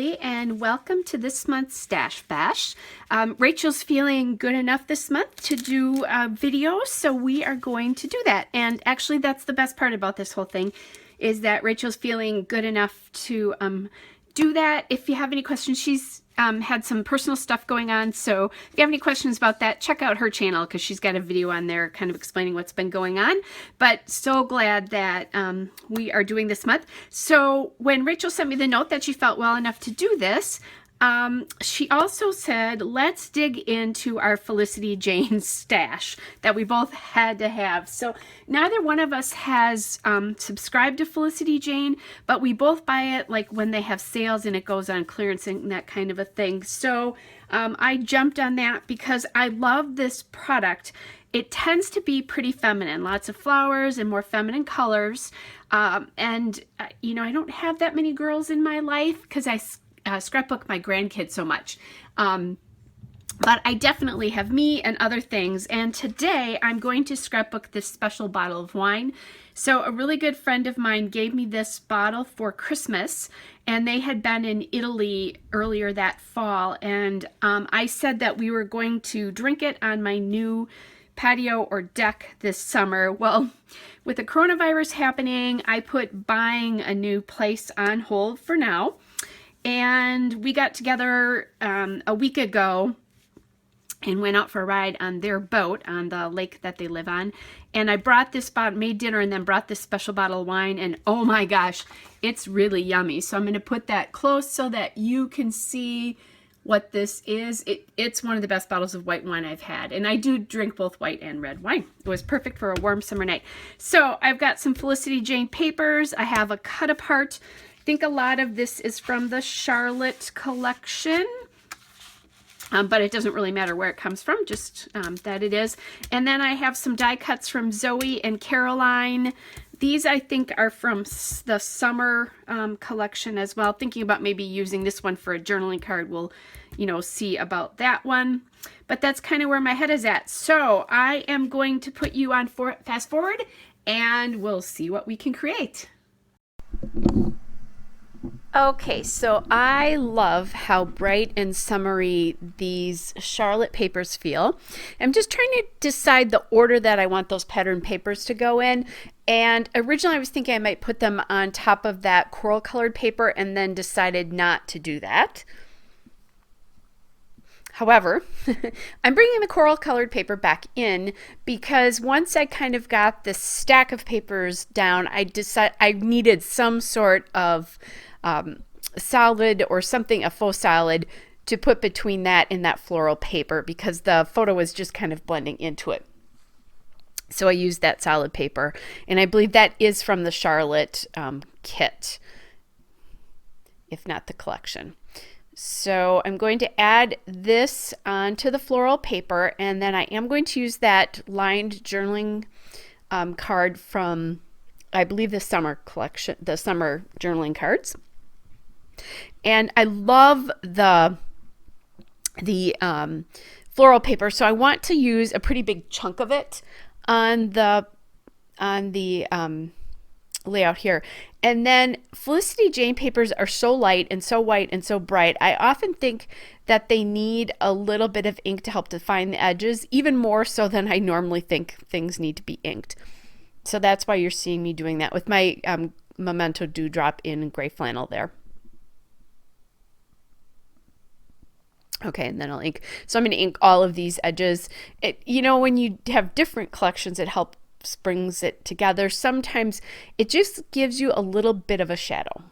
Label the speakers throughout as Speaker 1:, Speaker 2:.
Speaker 1: Julie, and welcome to this month's Stash Bash. Rachel's feeling good enough this month to do videos, so we are going to do that. And actually, that's the best part about this whole thing, is that Rachel's feeling good enough to do that. If you have any questions, she's had some personal stuff going on, so if you have any questions about that, check out her channel because she's got a video on there kind of explaining what's been going on. But so glad that we are doing this month. So when Rachel sent me the note that she felt well enough to do this, she also said, let's dig into our Felicity Jane stash that we both had to have. So neither one of us has subscribed to Felicity Jane, but we both buy it like when they have sales and it goes on clearance and that kind of a thing. So I jumped on that because I love this product. It tends to be pretty feminine, lots of flowers and more feminine colors. You know, I don't have that many girls in my life because I scrapbook my grandkids so much. But I definitely have me and other things. And today I'm going to scrapbook this special bottle of wine. So a really good friend of mine gave me this bottle for Christmas, and they had been in Italy earlier that fall. And I said that we were going to drink it on my new patio or deck this summer. Well, with the coronavirus happening, I put buying a new place on hold for now. And we got together a week ago and went out for a ride on their boat on the lake that they live on. And I brought this bottle, made dinner, and then brought this special bottle of wine. And oh my gosh, it's really yummy. So I'm going to put that close so that you can see what this is. It's one of the best bottles of white wine I've had. And I do drink both white and red wine. It was perfect for a warm summer night. So I've got some Felicity Jane papers. I have a cut apart. I think a lot of this is from the Charlotte collection, but it doesn't really matter where it comes from, just that it is. And then I have some die cuts from Zoe and Caroline. These I think are from the summer collection as well. Thinking about maybe using this one for a journaling card. We'll, you know, see about that one. But that's kind of where my head is at. So I am going to put you on fast forward and we'll see what we can create. Okay, so I love how bright and summery these Charlotte papers feel. I'm just trying to decide the order that I want those pattern papers to go in. And originally I was thinking I might put them on top of that coral colored paper and then decided not to do that. However, I'm bringing the coral colored paper back in because once I kind of got this stack of papers down, I decided I needed some sort of solid or something, a faux solid, to put between that and that floral paper because the photo was just kind of blending into it. So I used that solid paper, and I believe that is from the Charlotte kit, if not the collection. So I'm going to add this onto the floral paper, and then I am going to use that lined journaling card from, I believe, the summer collection, the summer journaling cards. And I love the floral paper, so I want to use a pretty big chunk of it on the layout here. And then Felicity Jane papers are so light and so white and so bright. I often think that they need a little bit of ink to help define the edges, even more so than I normally think things need to be inked. So that's why you're seeing me doing that with my Memento Dewdrop in gray flannel there. Okay, and then I'll ink. So I'm going to ink all of these edges. You know, when you have different collections, it helps brings it together. Sometimes it just gives you a little bit of a shadow.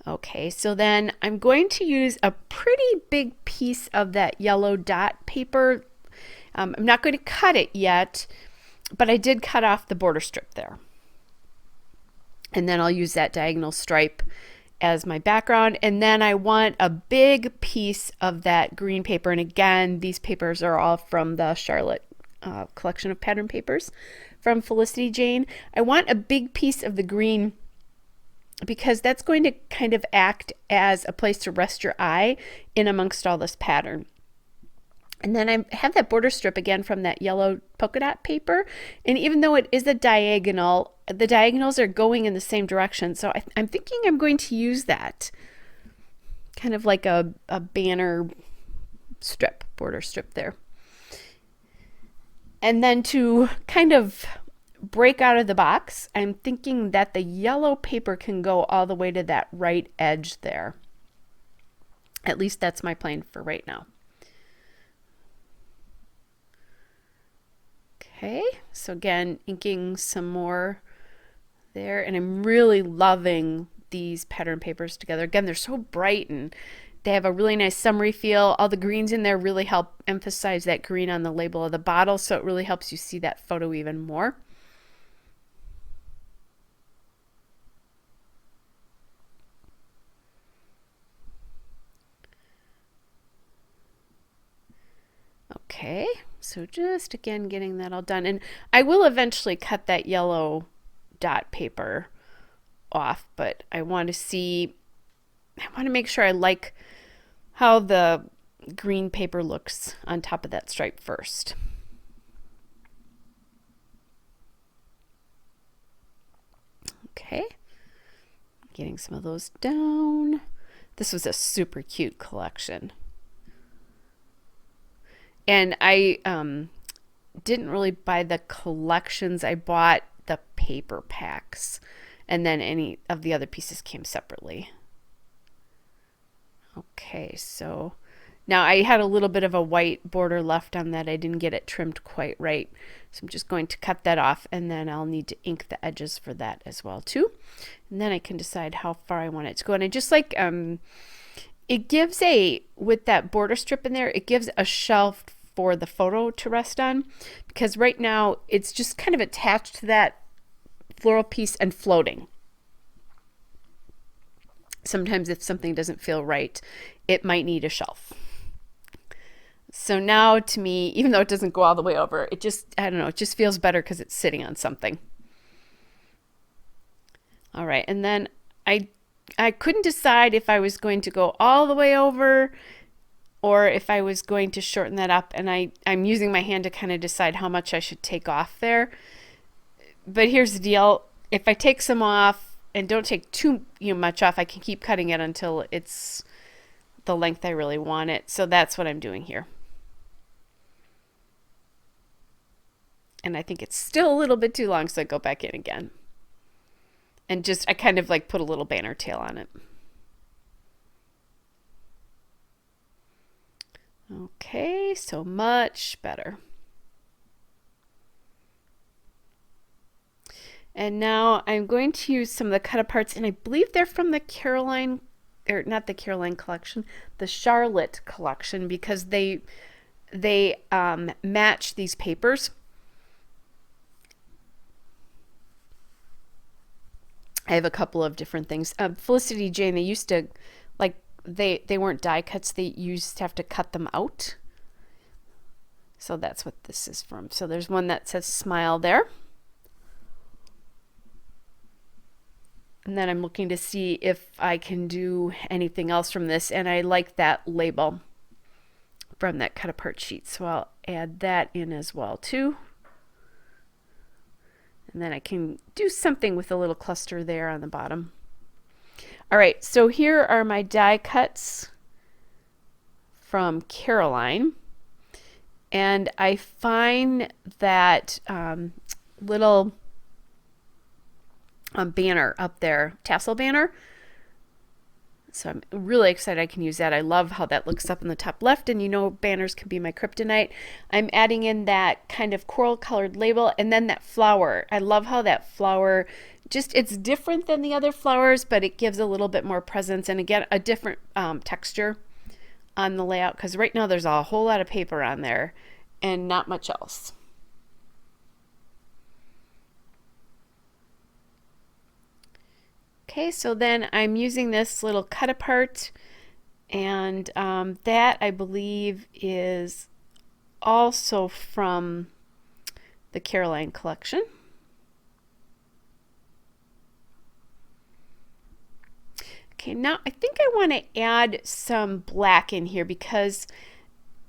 Speaker 1: Okay, so then I'm going to use a pretty big piece of that yellow dot paper. I'm not going to cut it yet, but I did cut off the border strip there. And then I'll use that diagonal stripe as my background. And then I want a big piece of that green paper. And again, these papers are all from the Charlotte collection of pattern papers from Felicity Jane. I want a big piece of the green because that's going to kind of act as a place to rest your eye in amongst all this pattern. And then I have that border strip again from that yellow polka dot paper. And even though it is a diagonal, the diagonals are going in the same direction. So I'm thinking I'm going to use that kind of like a banner strip, border strip there. And then to kind of break out of the box, I'm thinking that the yellow paper can go all the way to that right edge there. At least that's my plan for right now. Okay, so again, inking some more there, and I'm really loving these pattern papers together. Again, they're so bright and they have a really nice summery feel. All the greens in there really help emphasize that green on the label of the bottle, so it really helps you see that photo even more. Okay, so just again getting that all done, and I will eventually cut that yellow dot paper off, but I want to make sure I like how the green paper looks on top of that stripe first. Okay, getting some of those down. This was a super cute collection. And I didn't really buy the collections. I bought the paper packs, and then any of the other pieces came separately. Okay, so now I had a little bit of a white border left on that. I didn't get it trimmed quite right. So I'm just going to cut that off, and then I'll need to ink the edges for that as well too. And then I can decide how far I want it to go. And I just like, it gives with that border strip in there, it gives a shelf for the photo to rest on, because right now it's just kind of attached to that floral piece and floating. Sometimes if something doesn't feel right, it might need a shelf. So now to me, even though it doesn't go all the way over, it just, I don't know, it just feels better because it's sitting on something. All right, and then I couldn't decide if I was going to go all the way over or if I was going to shorten that up, and I'm using my hand to kind of decide how much I should take off there. But here's the deal. If I take some off and don't take too much off, I can keep cutting it until it's the length I really want it. So that's what I'm doing here. And I think it's still a little bit too long, so I go back in again. And just, I kind of like put a little banner tail on it. Okay, so much better. And now I'm going to use some of the cut aparts, and I believe they're from the Caroline, or not the Caroline collection, the Charlotte collection, because they match these papers. I have a couple of different things. Felicity Jane, they used to, like, they weren't die cuts. They used to have to cut them out. So that's what this is from. So there's one that says smile there. And then I'm looking to see if I can do anything else from this. And I like that label from that cut apart sheet. So I'll add that in as well too. And then I can do something with a little cluster there on the bottom. All right, so here are my die cuts from Caroline. And I find that little banner up there, tassel banner. So I'm really excited I can use that. I love how that looks up in the top left, and banners can be my kryptonite. I'm adding in that kind of coral colored label, and then that flower. I love how that flower, it's different than the other flowers, but it gives a little bit more presence, and again, a different texture on the layout, because right now there's a whole lot of paper on there and not much else. Okay, so then I'm using this little cut apart, and that I believe is also from the Caroline collection. Okay, now I think I want to add some black in here, because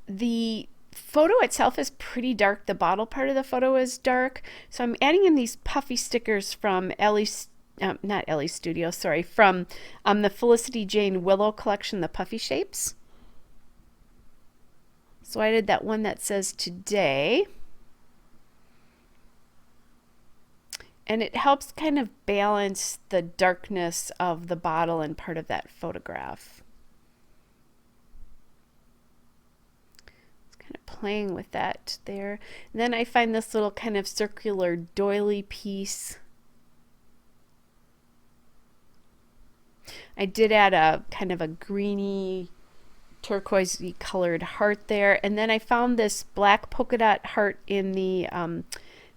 Speaker 1: the photo itself is pretty dark. The bottle part of the photo is dark. So I'm adding in these puffy stickers from not Ellie Studio, sorry, from the Felicity Jane Willow collection, the puffy shapes. So I did that one that says today. And it helps kind of balance the darkness of the bottle and part of that photograph. It's kind of playing with that there. And then I find this little kind of circular doily piece. I did add a kind of a greeny, turquoisey colored heart there. And then I found this black polka dot heart in the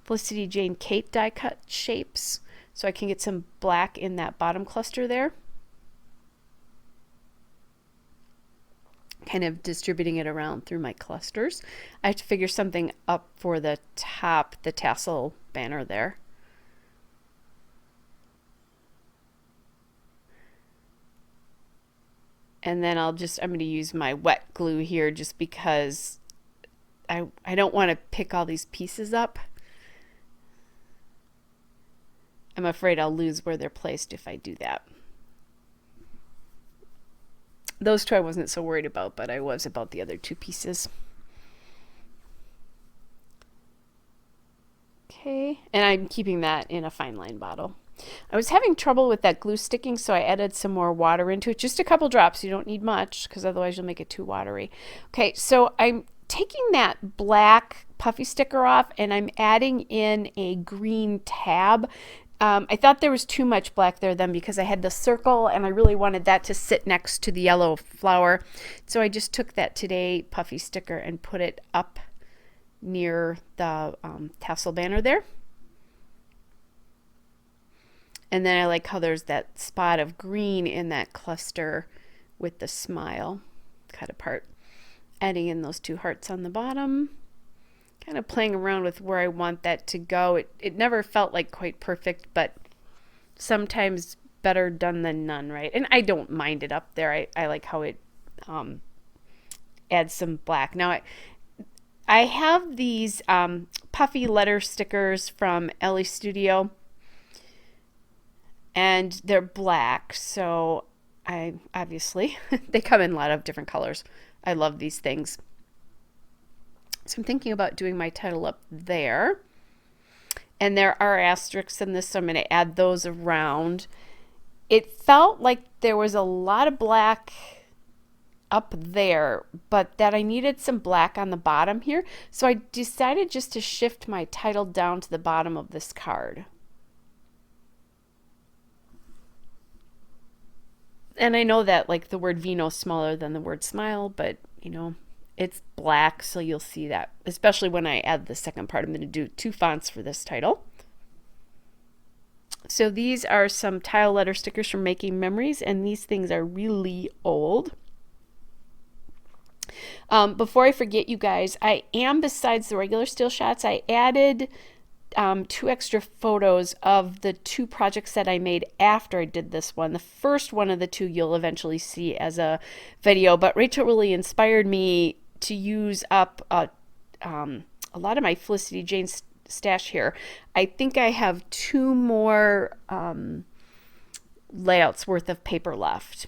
Speaker 1: Felicity Jane Kate die cut shapes, so I can get some black in that bottom cluster there. Kind of distributing it around through my clusters. I have to figure something up for the top, the tassel banner there. And then I'm going to use my wet glue here just because I don't want to pick all these pieces up. I'm afraid I'll lose where they're placed if I do that. Those two I wasn't so worried about, but I was about the other two pieces. Okay, and I'm keeping that in a fine line bottle. I was having trouble with that glue sticking, so I added some more water into it. Just a couple drops. You don't need much because otherwise you'll make it too watery. Okay, so I'm taking that black puffy sticker off and I'm adding in a green tab. I thought there was too much black there then because I had the circle and I really wanted that to sit next to the yellow flower. So I just took that Today puffy sticker and put it up near the tassel banner there. And then I like how there's that spot of green in that cluster with the smile cut apart. Adding in those two hearts on the bottom. Kind of playing around with where I want that to go. It never felt like quite perfect, but sometimes better done than none, right? And I don't mind it up there. I like how it adds some black. Now I have these puffy letter stickers from Ellie Studio, and they're black, so I obviously they come in a lot of different colors. I love these things. So I'm thinking about doing my title up there. And there are asterisks in this, so I'm going to add those around. It felt like there was a lot of black up there, but that I needed some black on the bottom here. So I decided just to shift my title down to the bottom of this card. And I know that like the word Vino is smaller than the word smile, but you know, it's black, so you'll see that, especially when I add the second part. I'm going to do two fonts for this title. So these are some tile letter stickers from Making Memories, and these things are really old. Before I forget, you guys, I am, besides the regular still shots, I added 2 extra photos of the 2 projects that I made after I did this one. The first one of the 2 you'll eventually see as a video, but Rachel really inspired me to use up a lot of my Felicity Jane stash here. I think I have 2 more layouts worth of paper left.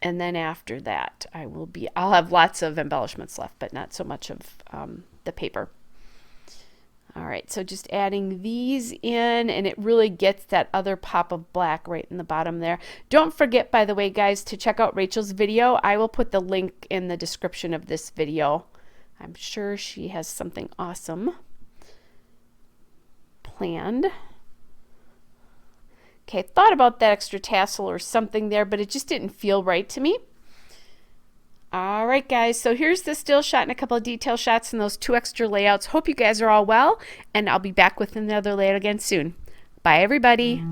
Speaker 1: And then after that, I'll have lots of embellishments left, but not so much of the paper. All right, so just adding these in, and it really gets that other pop of black right in the bottom there. Don't forget, by the way, guys, to check out Rachel's video. I will put the link in the description of this video. I'm sure she has something awesome planned. Okay, thought about that extra tassel or something there, but it just didn't feel right to me. All right, guys, so here's the still shot and a couple of detail shots and those 2 extra layouts. Hope you guys are all well, and I'll be back with another layout again soon. Bye, everybody.